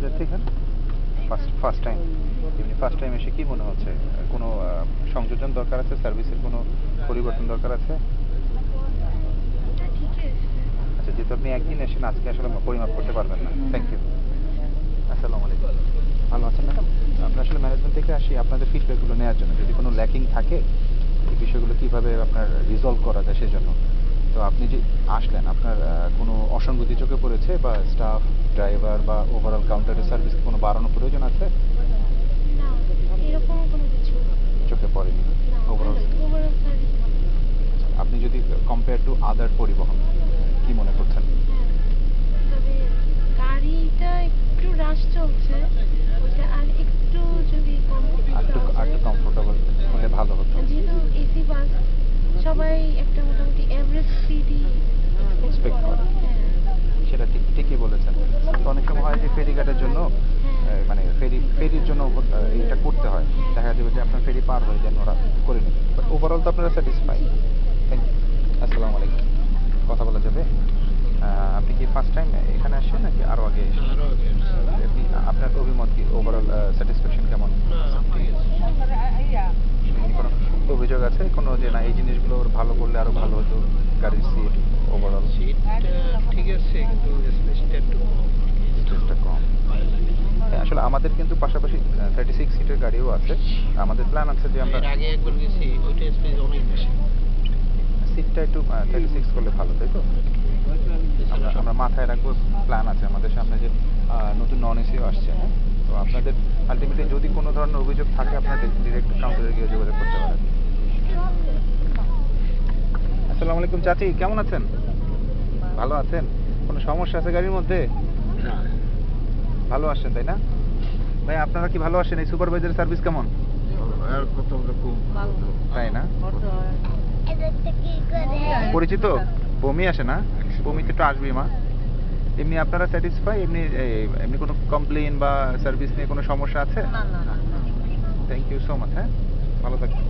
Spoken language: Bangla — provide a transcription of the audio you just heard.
যাচ্ছে এখানে ফার্স্ট টাইম? এমনি ফার্স্ট টাইম এসে কি মনে হচ্ছে? কোনো সংযোজন দরকার আছে? সার্ভিসের কোনো পরিবর্তন দরকার আছে? আচ্ছা, যেহেতু আপনি একদিন এসেছেন, আজকে আসলে পরিমাপ করতে পারবেন না। Thank you. আসসালামু আলাইকুম। ভালো আছেন ম্যাডাম? আমরা আসলে ম্যানেজমেন্ট থেকে আসি আপনাদের ফিডব্যাকগুলো নেওয়ার জন্য। যদি কোনো ল্যাকিং থাকে এই বিষয়গুলো কিভাবে আপনার রিজলভ করা যায় সেজন্য। তো আপনি যে আসলেন, আপনার কোনো অসঙ্গতি চোখে পড়েছে বা স্টাফ, ড্রাইভার বা ওভারঅল কাউন্টারের সার্ভিস কোনো বাড়ানোর প্রয়োজন আছে? না, এরকম কোনো কিছু চোখে পড়েনি? না, ওভারঅল ওভারঅল সার্ভিস ভালো। আপনি যদি কম্পেয়ার টু আদার পরিবহন কি মনে করছেন? হ্যাঁ, তবে গাড়িটা একটু রাশ চলছে, ওটা আর একটু যদি কম করতে আরেকটু কমফোর্টেবল হলে ভালো হতো। যেহেতু এসি বাস, সবাই একটা মোটামুটি এভারেজ স্পিডই এক্সপেক্ট করে। হ্যাঁ সেটা ঠিকই বলেছেন। তো অনেক সময় হয় যে ফেরিঘাটের জন্য হ্যাঁ মানে ফেরির জন্য এটা করতে হয়। দেখা যাবে যে আপনার ফেরি পার হয়ে যান, ওরা করে নেবে। বাট ওভারঅল তো আপনারা স্যাটিসফাই। Thank you. আসসালামু আলাইকুম। কথা বলা যাবে? আপনি কি ফার্স্ট টাইম এখানে আসছেন নাকি আরো আগে এসেছেন? আরো আগে আসছি। আপনি আপনার অভিমত কি? ওভারঅল স্যাটিসফ্যাকশন কেমন? না, ঠিক আছে। এমনি কোনো অভিযোগ আছে কোনো যে না এই জিনিসগুলো ভালো করলে আরো ভালো হতো? গাড়ির সিট, ওভারঅল সিটটা ঠিক আছে, কিন্তু স্পেসটা একটু কম। স্পেসটা কম। হ্যাঁ, আসলে আমাদের কিন্তু পাশাপাশি 36 সিটের গাড়িও আছে। আমাদের প্ল্যান আছে যে আমরা এর আগে একবার গেছি, ওইটা স্পেস অনেক বেশি। সিটটা একটু 36 করলে ভালো, তাই তো? আমরা মাথায় রাখবো, প্ল্যান আছে আমাদের সামনে যে নতুন নন এসিও আসছে। হ্যাঁ, তো আপনাদের আলটিমেটলি যদি কোনো ধরনের অভিযোগ থাকে আপনাদের ডিরেক্ট কাউন্টারে গিয়ে যোগাযোগ করতে পারেন। আসসালামু আলাইকুম চাচি, কেমন আছেন? ভালো আছেন? কোনো সমস্যা আছে গাড়ির মধ্যে? না, ভালো আসছেন তাই না? ভাই আপনারা কি ভালো আসেন? এই সুপারভাইজারের সার্ভিস কেমন? আর কত খুব তাই না? পরিচিত? বমি আসে না? বমি তো একটু আসবেই মা। এমনি আপনারা স্যাটিসফাই? এমনি কোনো কমপ্লেইন বা সার্ভিস নিয়ে কোনো সমস্যা আছে? না না না থ্যাংক ইউ সো মাচ। হ্যাঁ, ভালো থাকবেন।